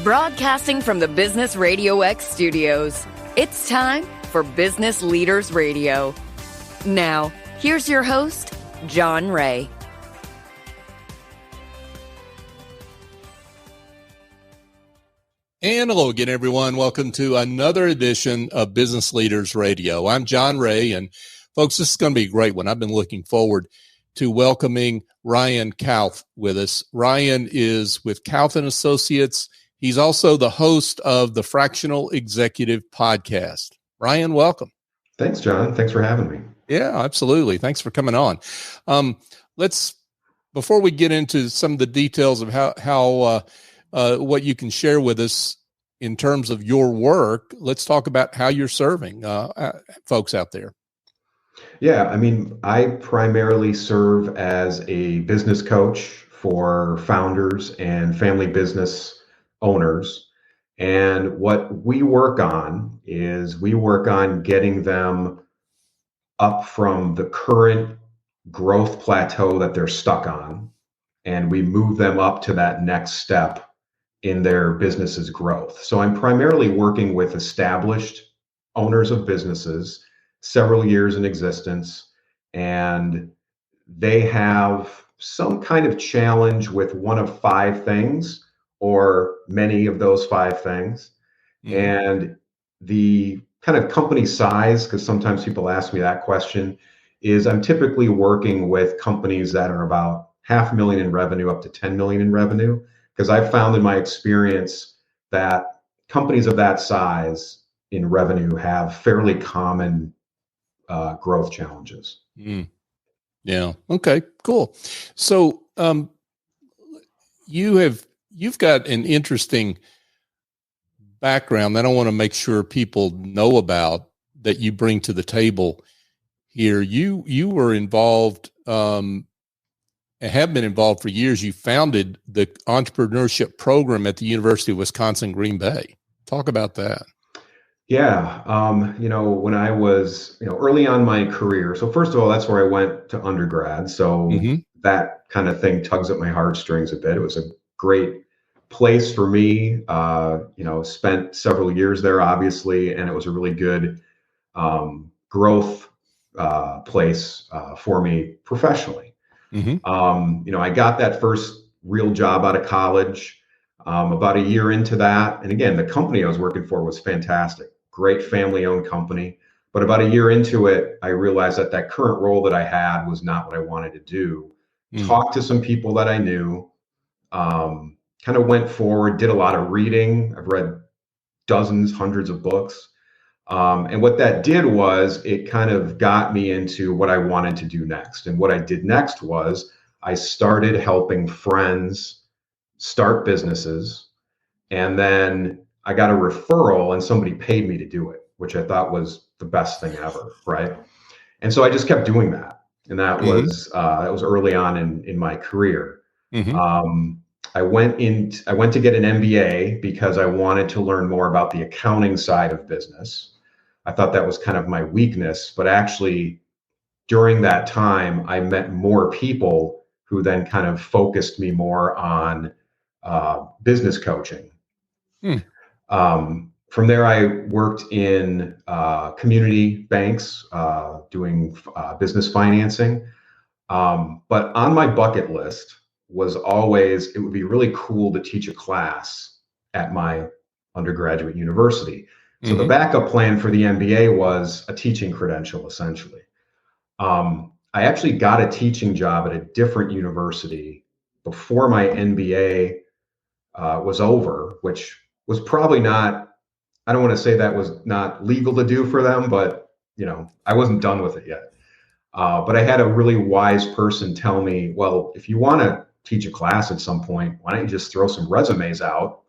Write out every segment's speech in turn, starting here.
Broadcasting from the Business RadioX studios, it's time for Business Leaders Radio. Now, here's your host, John Ray. And hello again, everyone. Welcome to another edition of Business Leaders Radio. I'm John Ray, and folks, this is going to be a great one. I've been looking forward to welcoming Ryan Kauth with us. Ryan is with Kauth Associates. He's also the host of the Fractional Executive Podcast. Ryan, welcome. Thanks, John. Thanks for having me. Yeah, absolutely. Thanks for coming on. Before we get into some of the details of how what you can share with us in terms of your work, let's talk about how you're serving folks out there. Yeah, I primarily serve as a business coach for founders and family business owners. And what we work on is getting them up from the current growth plateau that they're stuck on, and we move them up to that next step in their business's growth. So I'm primarily working with established owners of businesses, several years in existence, and they have some kind of challenge with one of five things or many of those five things. Mm-hmm. And the kind of company size, because sometimes people ask me that question, is I'm typically working with companies that are about $500,000 in revenue up to $10 million in revenue, because I've found in my experience that companies of that size in revenue have fairly common growth challenges. Mm. Yeah. Okay, cool. So you've got an interesting background that I want to make sure people know about that you bring to the table here. You were involved and have been involved for years. You founded the entrepreneurship program at the University of Wisconsin, Green Bay. Talk about that. Yeah. When I was, early on in my career, so first of all, that's where I went to undergrad. So that kind of thing tugs at my heartstrings a bit. It was a great place for me, spent several years there, obviously, and it was a really good growth place for me professionally. Mm-hmm. I got that first real job out of college about a year into that. And again, the company I was working for was fantastic, great family-owned company. But about a year into it, I realized that that current role that I had was not what I wanted to do. Talked to some people that I knew, kind of went forward, did a lot of reading. I've read dozens, hundreds of books. And what that did was it kind of got me into what I wanted to do next. And what I did next was I started helping friends start businesses. And then I got a referral and somebody paid me to do it, which I thought was the best thing ever. Right. And so I just kept doing that. And that was early on in my career. Mm-hmm. I went to get an MBA because I wanted to learn more about the accounting side of business. I thought that was kind of my weakness, but actually during that time, I met more people who then kind of focused me more on business coaching. From there, I worked in community banks doing business financing. But on my bucket list was always, it would be really cool to teach a class at my undergraduate university. So the backup plan for the MBA was a teaching credential, essentially. I actually got a teaching job at a different university before my MBA was over, which was probably not, I don't want to say that was not legal to do for them, but I wasn't done with it yet. But I had a really wise person tell me, well, if you want to teach a class at some point, why don't you just throw some resumes out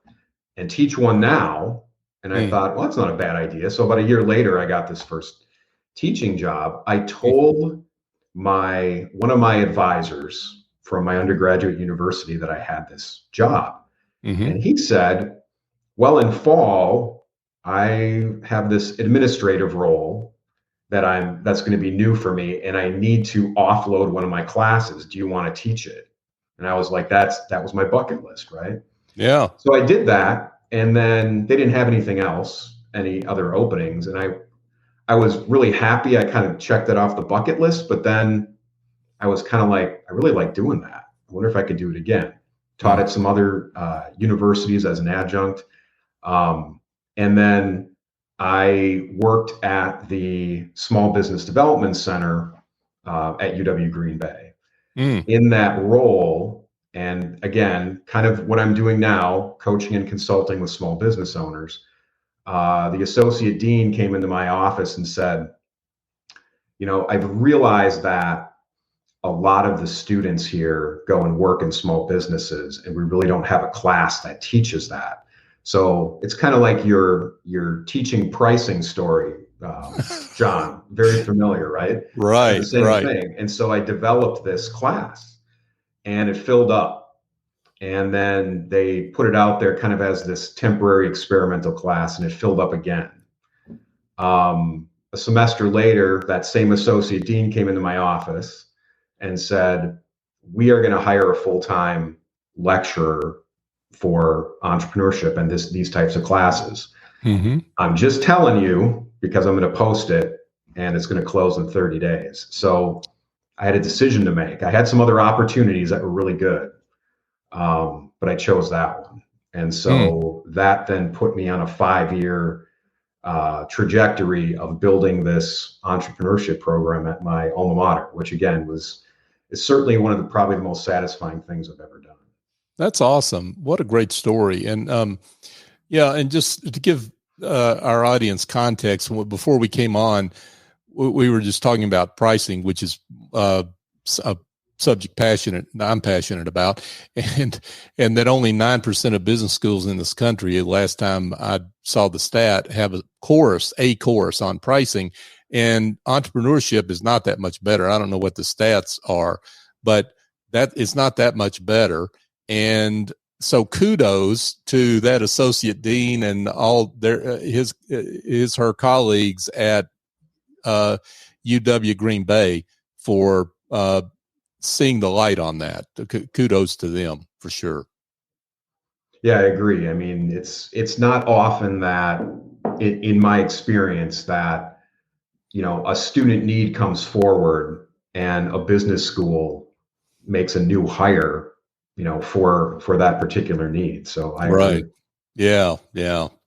and teach one now? And I thought, well, that's not a bad idea. So about a year later, I got this first teaching job. I told one of my advisors from my undergraduate university that I had this job. And he said, well, in fall, I have this administrative role that's going to be new for me, and I need to offload one of my classes. Do you want to teach it? And I was like, that was my bucket list, right? Yeah. So I did that. And then they didn't have anything else, any other openings. And I was really happy. I kind of checked it off the bucket list, but then I was kind of like, I really like doing that. I wonder if I could do it again. Taught at some other universities as an adjunct. And then I worked at the Small Business Development Center at UW Green Bay. In that role, and again, kind of what I'm doing now, coaching and consulting with small business owners, the associate dean came into my office and said, I've realized that a lot of the students here go and work in small businesses, and we really don't have a class that teaches that. So it's kind of like your teaching pricing story, John, very familiar, right? Right. The same thing. And so I developed this class, and it filled up. And then they put it out there kind of as this temporary experimental class, and it filled up again. A semester later, that same associate dean came into my office and said, we are going to hire a full-time lecturer for entrepreneurship and these types of classes. I'm just telling you because I'm going to post it and it's going to close in 30 days. So I had a decision to make. I had some other opportunities that were really good, but I chose that one. And so that then put me on a 5-year trajectory of building this entrepreneurship program at my alma mater, which again is certainly one of the probably the most satisfying things I've ever done. That's awesome. What a great story. And and just to give our audience context, before we came on, we were just talking about pricing, which is a subject I'm passionate about, and that only 9% of business schools in this country, last time I saw the stat, have a course on pricing, and entrepreneurship is not that much better. I don't know what the stats are, but that is not that much better. And so kudos to that associate dean and all her colleagues at UW Green Bay for seeing the light on that. Kudos to them for sure. Yeah, I agree. I mean, it's not often that in my experience that, a student need comes forward and a business school makes a new hire, for that particular need. So I agree. Yeah.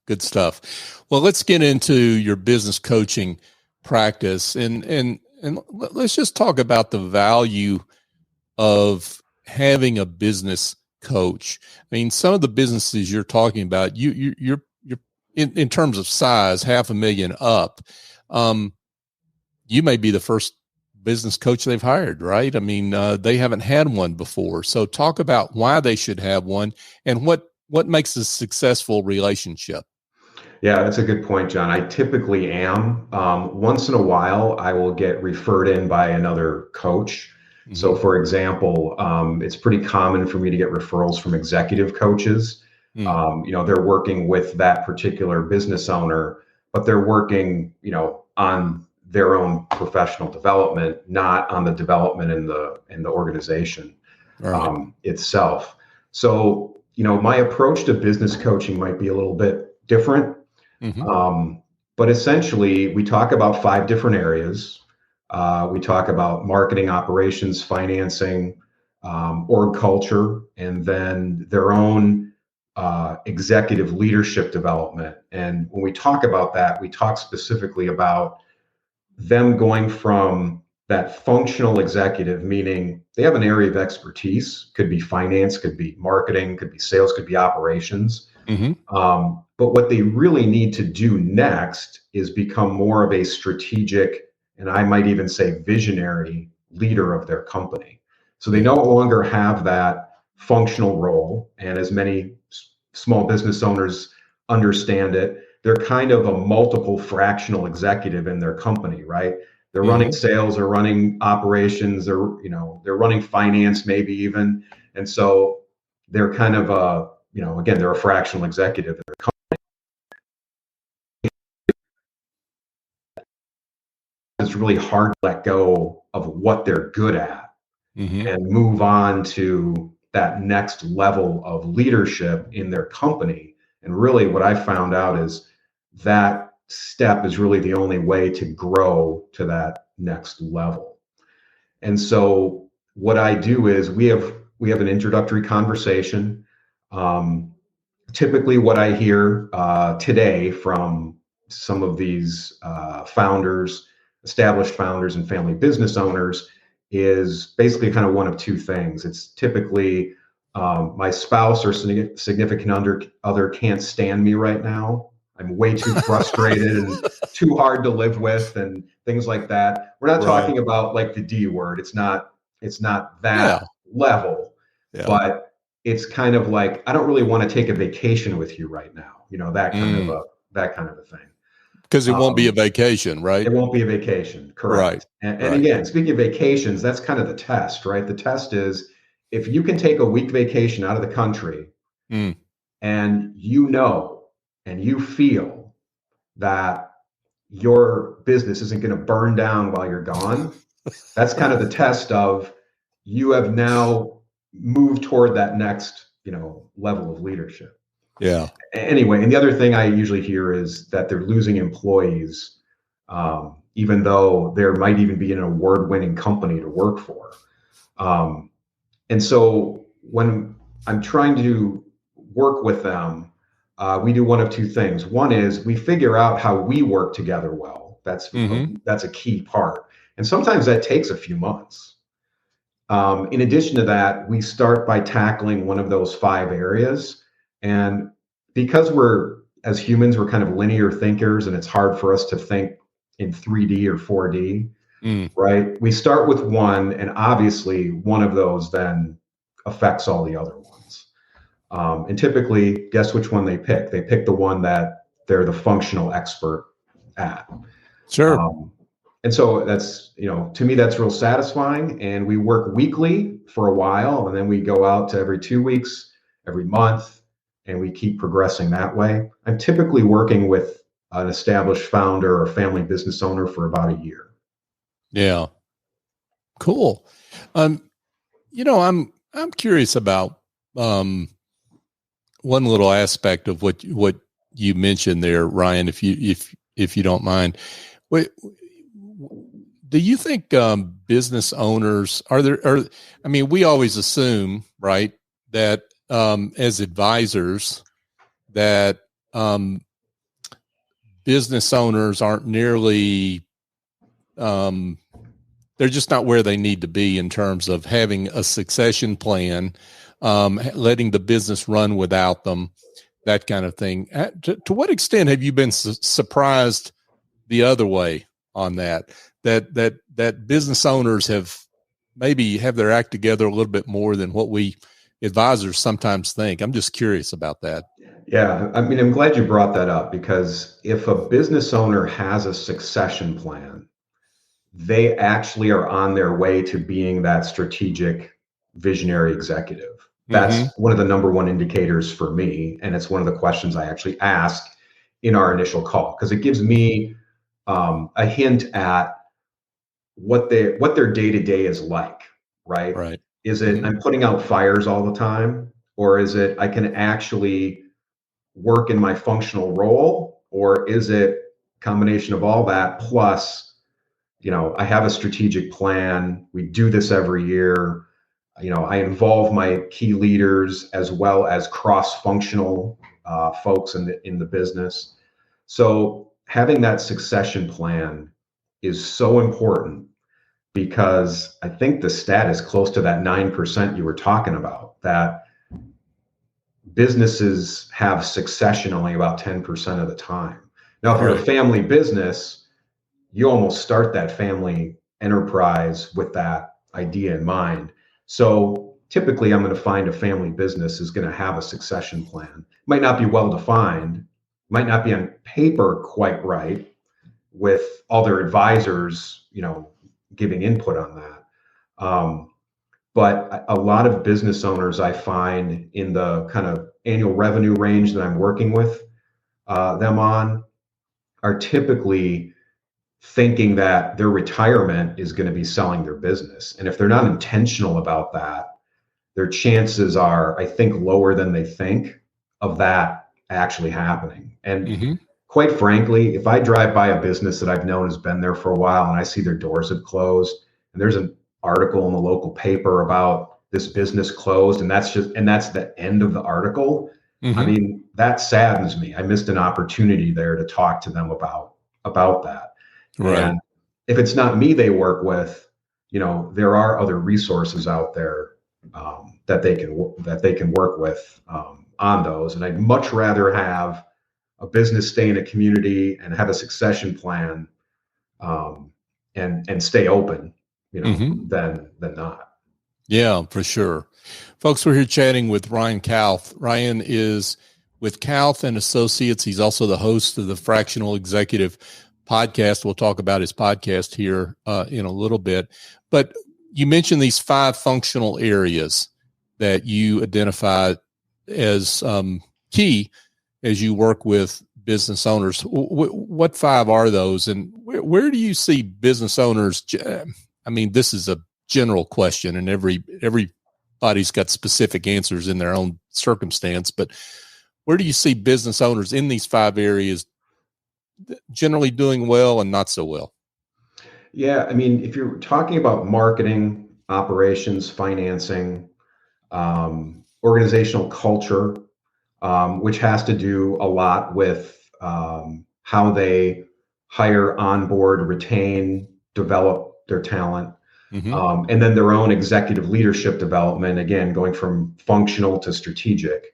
Good stuff. Well, let's get into your business coaching practice and let's just talk about the value of having a business coach. I mean, some of the businesses you're talking about, you're in terms of size, $500,000 up. You may be the first business coach they've hired, right? I mean, they haven't had one before. So talk about why they should have one and what makes a successful relationship. Yeah, that's a good point, John. I typically am. Once in a while, I will get referred in by another coach. So for example, it's pretty common for me to get referrals from executive coaches. They're working with that particular business owner, but they're working, on their own professional development, not on the development in the organization itself. So, my approach to business coaching might be a little bit different. But essentially, we talk about 5 different areas. We talk about marketing, operations, financing, org culture, and then their own executive leadership development. And when we talk about that, we talk specifically about them going from that functional executive, meaning they have an area of expertise, could be finance, could be marketing, could be sales, could be operations. But what they really need to do next is become more of a strategic, and I might even say visionary leader of their company. So they no longer have that functional role. And as many small business owners understand it, they're kind of a multiple fractional executive in their company, right? They're running sales, they're running operations, they're running finance maybe even. And so they're kind of again, they're a fractional executive in their company. It's really hard to let go of what they're good at and move on to that next level of leadership in their company And really what I found out is that step is really the only way to grow to that next level. And so what I do is we have an introductory conversation. Typically what I hear today from some of these founders, established founders and family business owners is basically kind of one of two things. It's typically my spouse or significant other can't stand me right now. I'm way too frustrated and too hard to live with and things like that. We're not talking about like the D word. It's not that level, but it's kind of like, I don't really want to take a vacation with you right now. You know, that kind of a thing. Because it won't be a vacation, right? It won't be a vacation. Correct. Right. And again, speaking of vacations, that's kind of the test, right? The test is if you can take a week vacation out of the country and you feel that your business isn't going to burn down while you're gone, that's kind of the test of you have now moved toward that next, level of leadership. Yeah. Anyway, and the other thing I usually hear is that they're losing employees, even though there might even be an award-winning company to work for. And so when I'm trying to work with them, we do one of two things. One is we figure out how we work together well. That's a key part. And sometimes that takes a few months. In addition to that, we start by tackling one of those 5 areas. And because as humans, we're kind of linear thinkers and it's hard for us to think in 3D or 4D, right? We start with one, and obviously one of those then affects all the other ones. And typically, guess which one they pick? They pick the one that they're the functional expert at. Sure. And so that's, to me, that's real satisfying. And we work weekly for a while, and then we go out to every 2 weeks, every month, and we keep progressing that way. I'm typically working with an established founder or family business owner for about a year. Yeah. Cool. I'm curious about one little aspect of what you mentioned there, Ryan, if you don't mind. Do you think business owners we always assume, right, that as advisors that business owners aren't nearly they're just not where they need to be in terms of having a succession plan, letting the business run without them, that kind of thing. To what extent have you been surprised the other way on that business owners have their act together a little bit more than what we advisors sometimes think? I'm just curious about that. Yeah, I'm glad you brought that up, because if a business owner has a succession plan, they actually are on their way to being that strategic visionary executive. That's one of the number one indicators for me. And it's one of the questions I actually ask in our initial call, because it gives me a hint at what their day-to-day is like, right? Right. Is it I'm putting out fires all the time, or is it I can actually work in my functional role, or is it a combination of all that plus, I have a strategic plan. We do this every year. I involve my key leaders as well as cross-functional folks in the business. So having that succession plan is so important, because I think the stat is close to that 9% you were talking about, that businesses have succession only about 10% of the time. Now, if you're a family business, you almost start that family enterprise with that idea in mind. So typically I'm going to find a family business is going to have a succession plan. Might not be well defined, might not be on paper quite right with all their advisors, giving input on that. But a lot of business owners I find in the kind of annual revenue range that I'm working with them on are typically thinking that their retirement is going to be selling their business. And if they're not intentional about that, their chances are, I think, lower than they think of that actually happening. And quite frankly, if I drive by a business that I've known has been there for a while and I see their doors have closed and there's an article in the local paper about this business closed and that's the end of the article, I mean, that saddens me. I missed an opportunity there to talk to them about that. Right. And if it's not me they work with, there are other resources out there that they can work with on those. And I'd much rather have a business stay in a community and have a succession plan and stay open, than not. Yeah, for sure. Folks, we're here chatting with Ryan Kauth. Ryan is with Kauth Associates. He's also the host of the Fractional Executive Podcast. We'll talk about his podcast here in a little bit. But you mentioned these 5 functional areas that you identify as key as you work with business owners. What 5 are those, and where do you see business owners? I mean, this is a general question, and everybody's got specific answers in their own circumstance. But where do you see business owners in these 5 areas generally doing well and not so well? Yeah, I mean, if you're talking about marketing, operations, financing, organizational culture, which has to do a lot with how they hire, onboard, retain, develop their talent, and then their own executive leadership development, again, going from functional to strategic.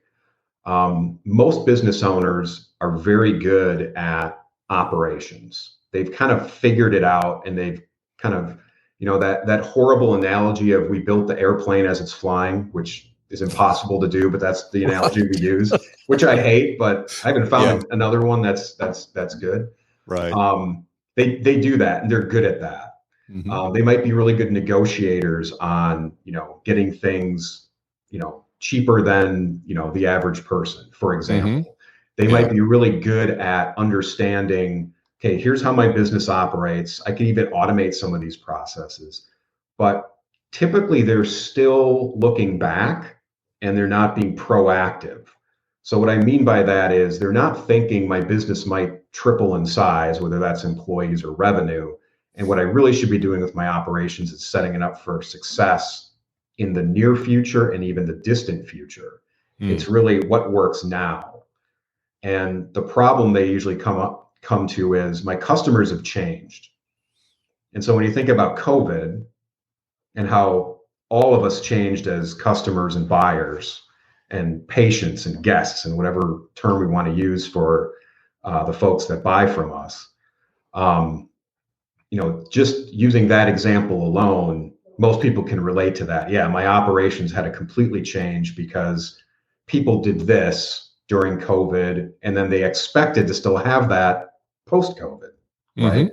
Most business owners are very good at operations. They've kind of figured it out, and they've kind of, that horrible analogy of we built the airplane as it's flying, which is impossible to do, but that's the analogy we use, which I hate, but I haven't found another one that's good. Right. They do that, and they're good at that. They might be really good negotiators on, getting things, cheaper than, the average person, for example. They might be really good at understanding, okay, here's how my business operates. I can even automate some of these processes, but typically they're still looking back and they're not being proactive. So what I mean by that is they're not thinking my business might triple in size, whether that's employees or revenue. And what I really should be doing with my operations is setting it up for success in the near future and even the distant future. It's really what works now. And the problem they usually come to is my customers have changed. And so when you think about COVID and how all of us changed as customers and buyers and patients and guests and whatever term we want to use for the folks that buy from us, just using that example alone, most people can relate to that. Yeah, my operations had to completely change because people did this during COVID, and then they expected to still have that post-COVID, right?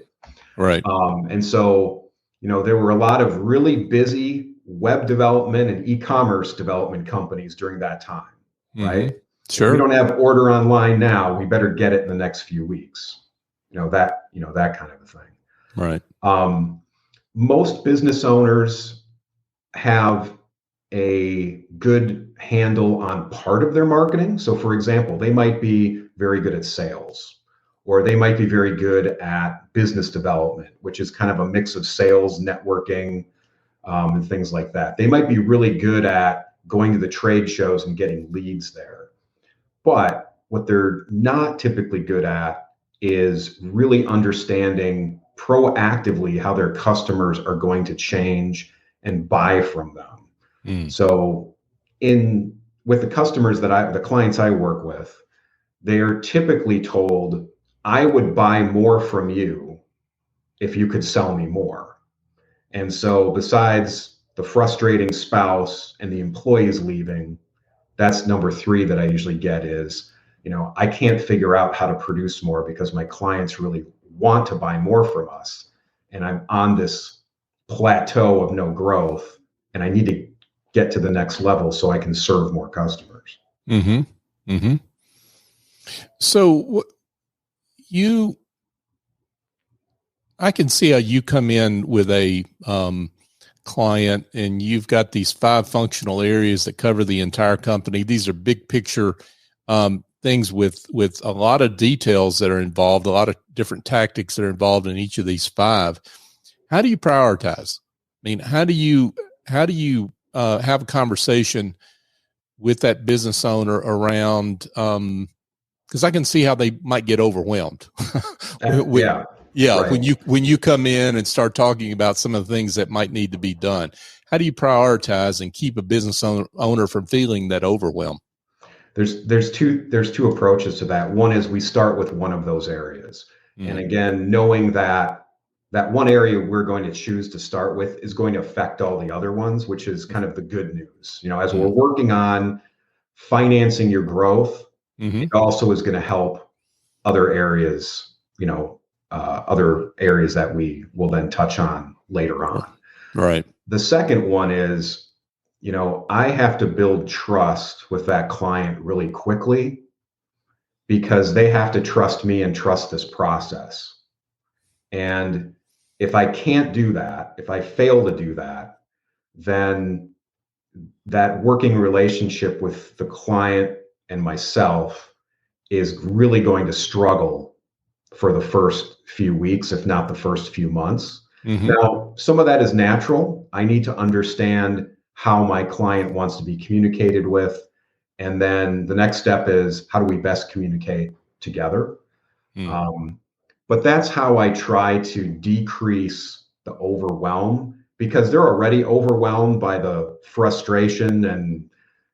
Right. And so, there were a lot of really busy web development and e-commerce development companies during that time, right? Sure. If we don't have order online now, we better get it in the next few weeks. That kind of a thing. Right. Most business owners have a good handle on part of their marketing. So for example, they might be very good at sales, or they might be very good at business development, which is kind of a mix of sales, networking, and things like that. They might be really good at going to the trade shows and getting leads there. But what they're not typically good at is really understanding proactively how their customers are going to change and buy from them. So with the customers the clients I work with, they are typically told, I would buy more from you if you could sell me more. And so besides the frustrating spouse and the employees leaving, that's number 3 that I usually get is, I can't figure out how to produce more because my clients really want to buy more from us. And I'm on this plateau of no growth, and I need to get to the next level so I can serve more customers. So I can see how you come in with a client and you've got these 5 functional areas that cover the entire company. These are big picture things with a lot of details that are involved, a lot of different tactics that are involved in each of these 5. How do you prioritize? I mean, how do you have a conversation with that business owner around, because I can see how they might get overwhelmed. Right. When you come in and start talking about some of the things that might need to be done, how do you prioritize and keep a business owner from feeling that overwhelm? There's two approaches to that. One is we start with one of those areas, and again, knowing that one area we're going to choose to start with is going to affect all the other ones, which is kind of the good news. As we're working on financing your growth, it also is going to help other areas, other areas that we will then touch on later on. Right. The second one is, I have to build trust with that client really quickly because they have to trust me and trust this process. And if I can't do that, if I fail to do that, then that working relationship with the client and myself is really going to struggle for the first few weeks, if not the first few months. Now, some of that is natural. I need to understand how my client wants to be communicated with. And then the next step is, how do we best communicate together? But that's how I try to decrease the overwhelm, because they're already overwhelmed by the frustration and,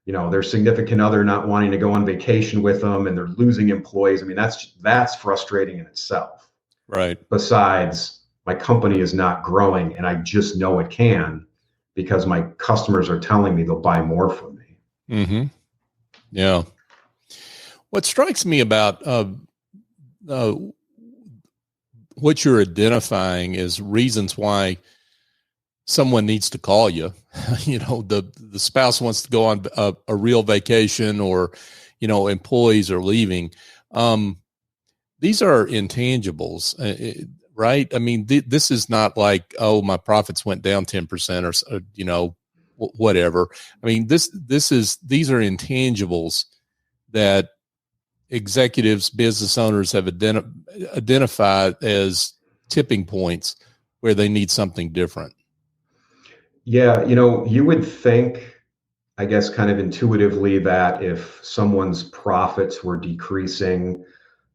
their significant other not wanting to go on vacation with them, and they're losing employees. I mean, that's frustrating in itself. Right. Besides, my company is not growing, and I just know it can because my customers are telling me they'll buy more from me. Yeah. What strikes me about what you're identifying is reasons why someone needs to call you. The spouse wants to go on a real vacation, or, employees are leaving. These are intangibles, right? I mean, this is not like, oh, my profits went down 10% or whatever. I mean, these are intangibles that executives, business owners have identified as tipping points where they need something different. Yeah, you would think, I guess, kind of intuitively, that if someone's profits were decreasing,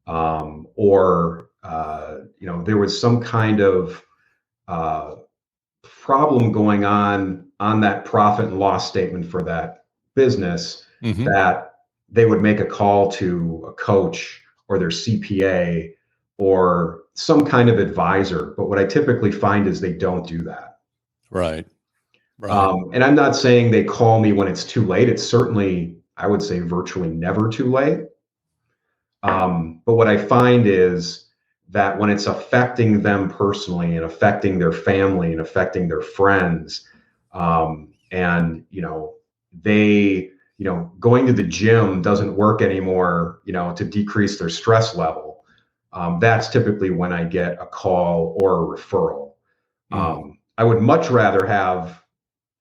or there was some kind of problem going on that profit and loss statement for that business, that they would make a call to a coach or their CPA or some kind of advisor. But what I typically find is they don't do that. Right. And I'm not saying they call me when it's too late. It's certainly, I would say, virtually never too late. But what I find is that when it's affecting them personally and affecting their family and affecting their friends, and, they, going to the gym doesn't work anymore, to decrease their stress level, that's typically when I get a call or a referral. I would much rather have,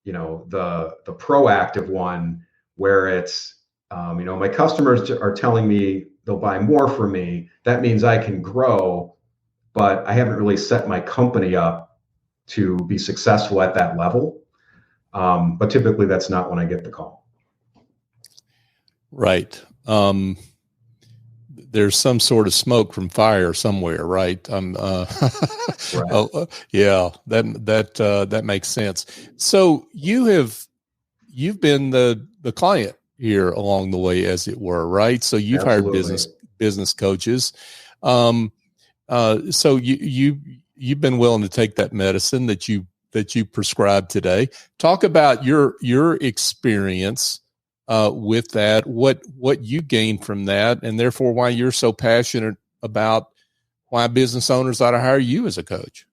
the proactive one where it's, my customers are telling me they'll buy more from me. That means I can grow, but I haven't really set my company up to be successful at that level. But typically that's not when I get the call. Right. There's some sort of smoke from fire somewhere, right? Right. Yeah, that makes sense. So you've been the client here along the way, as it were, right? So you've Absolutely. hired business coaches. So you've been willing to take that medicine that you prescribed today. Talk about your experience with that, what you gained from that, and therefore why you're so passionate about why business owners ought to hire you as a coach.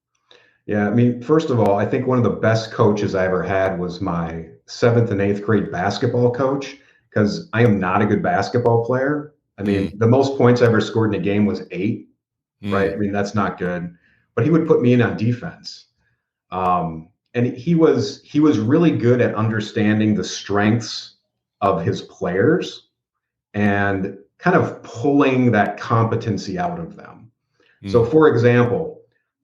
Yeah, I mean, first of all, I think one of the best coaches I ever had was my 7th and 8th grade basketball coach, because I am not a good basketball player. I mean, the most points I ever scored in a game was 8, right? I mean, that's not good, but he would put me in on defense. And he was really good at understanding the strengths of his players and kind of pulling that competency out of them. So for example,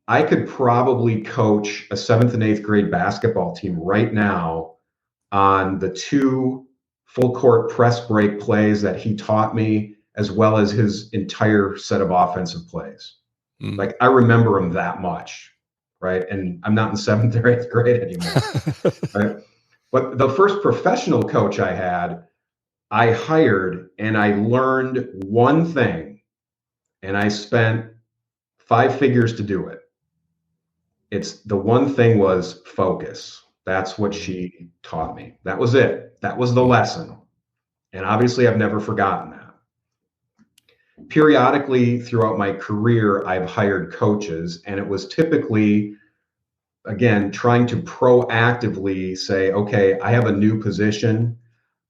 I could probably coach a 7th and 8th grade basketball team right now on the 2 full court press break plays that he taught me, as well as his entire set of offensive plays. Like, I remember them that much, right? And I'm not in 7th or 8th grade anymore, right? But the first professional coach I had, I hired and I learned one thing, and I spent 5 figures to do it. It's the one thing was focus. That's what she taught me. That was it. That was the lesson. And obviously I've never forgotten that. Periodically throughout my career, I've hired coaches, and it was typically, again, trying to proactively say, okay, I have a new position.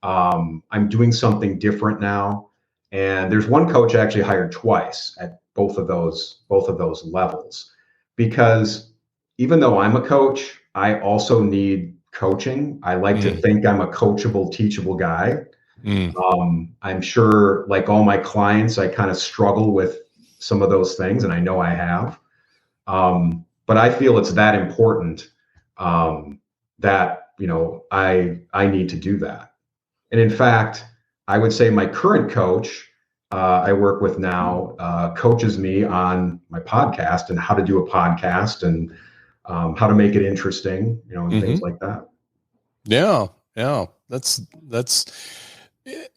I'm doing something different now. And there's one coach I actually hired twice at both of those levels, because even though I'm a coach, I also need coaching. I like to think I'm a coachable, teachable guy. I'm sure, like all my clients, I kind of struggle with some of those things, and I know I have. But I feel it's that important that, I need to do that. And in fact, I would say my current coach I work with now coaches me on my podcast and how to do a podcast and how to make it interesting, and things like that. Yeah. That's,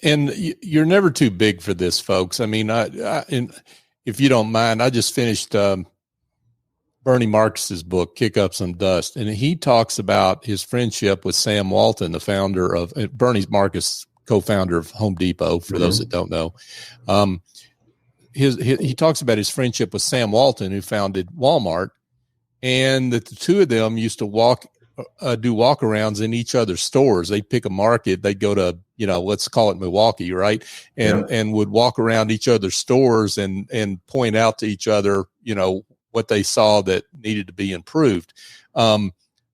and you're never too big for this, folks. I mean, and if you don't mind, I just finished Bernie Marcus's book, Kick Up Some Dust. And he talks about his friendship with Sam Walton, the founder of Bernie Marcus, co-founder of Home Depot, for those that don't know. He talks about his friendship with Sam Walton, who founded Walmart, and that the two of them used to do walk-arounds in each other's stores. They'd pick a market. They'd go to, let's call it Milwaukee, right? And would walk around each other's stores and point out to each other, what they saw that needed to be improved.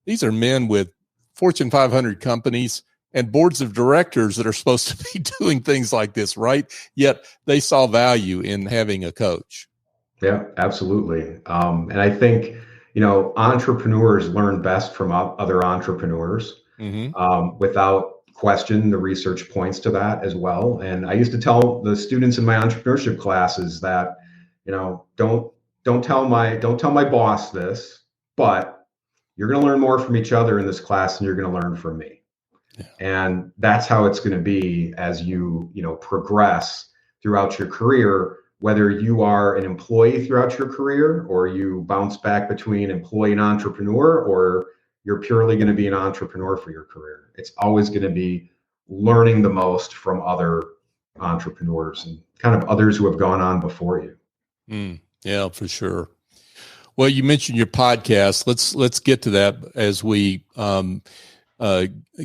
These are men with Fortune 500 companies and boards of directors that are supposed to be doing things like this, right? Yet they saw value in having a coach. Yeah, absolutely. And I think, entrepreneurs learn best from other entrepreneurs. Without question, the research points to that as well. And I used to tell the students in my entrepreneurship classes that, don't tell my boss this, but you're going to learn more from each other in this class than you're going to learn from me. Yeah. And that's how it's going to be as you progress throughout your career, whether you are an employee throughout your career or you bounce back between employee and entrepreneur, or you're purely going to be an entrepreneur for your career. It's always going to be learning the most from other entrepreneurs and kind of others who have gone on before you. Yeah, for sure. Well, you mentioned your podcast. Let's get to that as we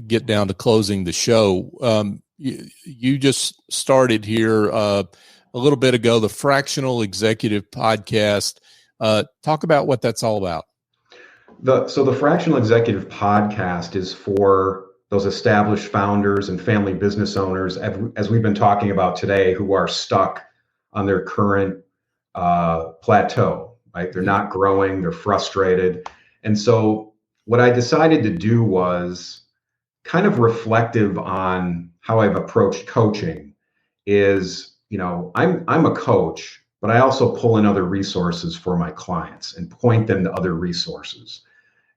get down to closing the show. You just started here a little bit ago, the Fractional Executive Podcast. Talk about what that's all about. So the Fractional Executive Podcast is for those established founders and family business owners, as we've been talking about today, who are stuck on their current plateau, right? They're not growing, they're frustrated. And so what I decided to do was kind of reflective on how I've approached coaching is, I'm a coach, but I also pull in other resources for my clients and point them to other resources.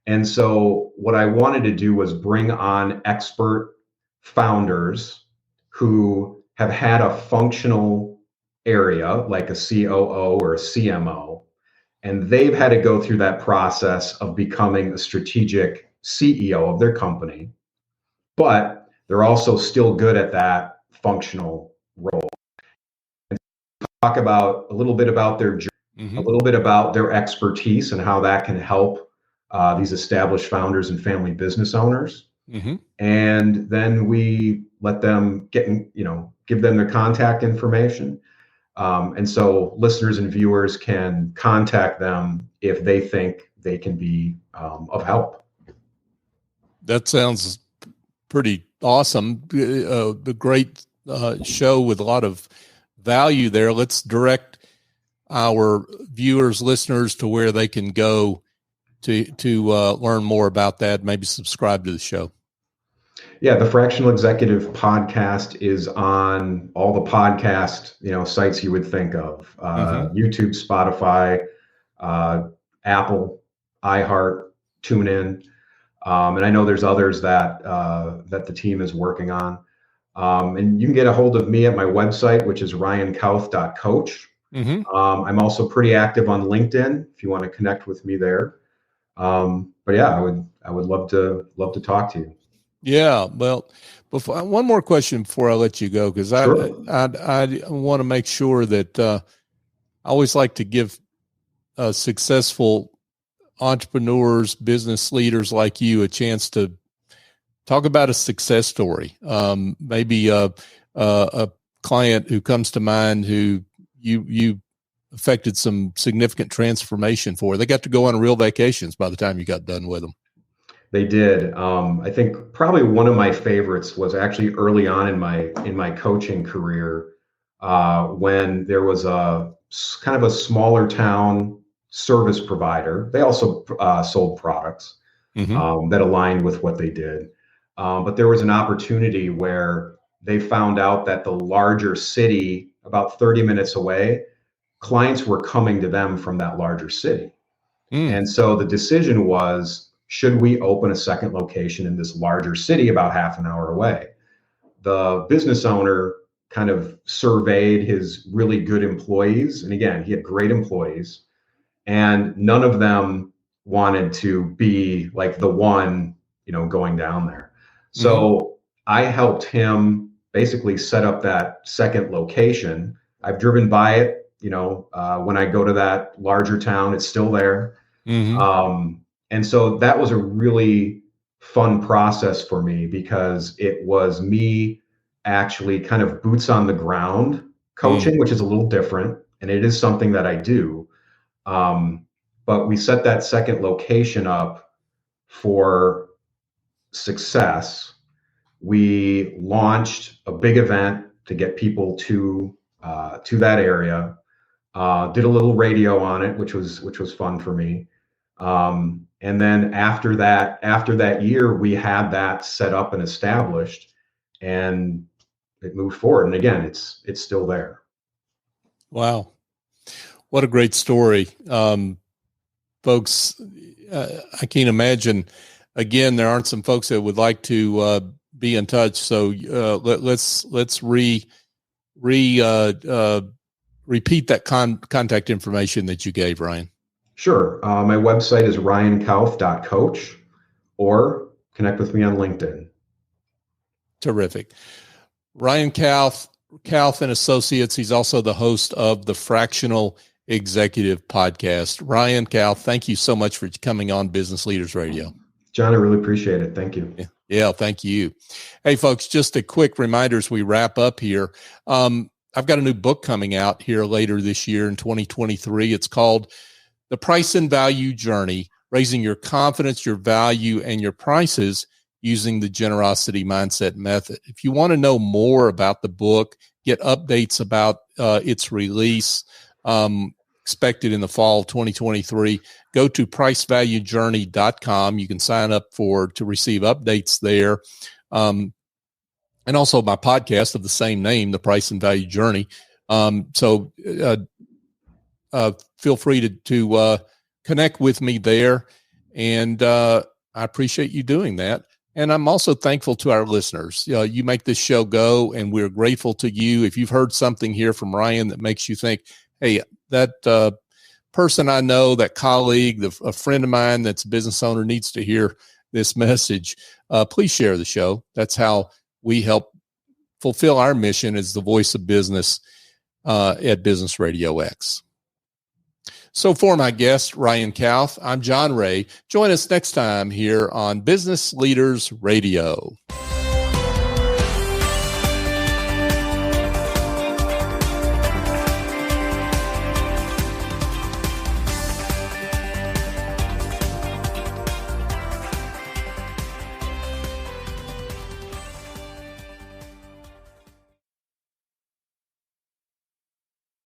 And so what I wanted to do was bring on expert founders who have had a functional area like a COO or a CMO, and they've had to go through that process of becoming a strategic CEO of their company, but they're also still good at that functional role. And talk about a little bit about their journey, a little bit about their expertise and how that can help these established founders and family business owners. And then we let them give them their contact information. And so listeners and viewers can contact them if they think they can be of help. That sounds pretty awesome. The great show with a lot of value there. Let's direct our viewers, listeners to where they can go to learn more about that, maybe subscribe to the show. Yeah, the Fractional Executive Podcast is on all the podcast, sites you would think of, YouTube, Spotify, Apple, iHeart, TuneIn. And I know there's others that the team is working on. And you can get a hold of me at my website, which is ryankauth.coach. I'm also pretty active on LinkedIn if you want to connect with me there. But yeah, I would love to talk to you. Yeah. Well, one more question before I let you go, because sure. I want to make sure that I always like to give successful entrepreneurs, business leaders like you a chance to talk about a success story. Maybe a client who comes to mind who you affected some significant transformation for. They got to go on real vacations by the time you got done with them. They did. I think probably one of my favorites was actually early on in my coaching career, when there was a kind of a smaller town service provider. They also sold products that aligned with what they did. But there was an opportunity where they found out that the larger city, about 30 minutes away, clients were coming to them from that larger city. And so the decision was, should we open a second location in this larger city about half an hour away? The business owner kind of surveyed his really good employees. And again, he had great employees, and none of them wanted to be like the one, going down there. So I helped him basically set up that second location. I've driven by it, when I go to that larger town, it's still there. And so that was a really fun process for me, because it was me actually kind of boots on the ground coaching, which is a little different. And it is something that I do. But we set that second location up for success. We launched a big event to get people to that area. Did a little radio on it, which was fun for me. And then after that year, we had that set up and established, and it moved forward. And again, it's still there. Wow. What a great story. Folks, I can't imagine, again, there aren't some folks that would like to be in touch. So let's repeat that contact information that you gave, Ryan. Sure. My website is ryankauth.coach, or connect with me on LinkedIn. Terrific. Ryan Kauth, Kauth Associates. He's also the host of the Fractional Executive Podcast. Ryan Kauth, thank you so much for coming on Business Leaders Radio. John, I really appreciate it. Thank you. Yeah, thank you. Hey, folks, just a quick reminder as we wrap up here. I've got a new book coming out here later this year in 2023. It's called The Price and Value Journey, Raising Your Confidence, Your Value, and Your Prices Using the Generosity Mindset Method. If you want to know more about the book, get updates about its release, expected in the fall of 2023, go to pricevaluejourney.com. You can sign up to receive updates there. And also my podcast of the same name, The Price and Value Journey. So feel free to connect with me there. And I appreciate you doing that. And I'm also thankful to our listeners. You make this show go, and we're grateful to you. If you've heard something here from Ryan that makes you think, hey, that person I know, that colleague, a friend of mine that's a business owner needs to hear this message, please share the show. That's how we help fulfill our mission as the voice of business at Business RadioX. So for my guest, Ryan Kauth, I'm John Ray. Join us next time here on Business Leaders Radio.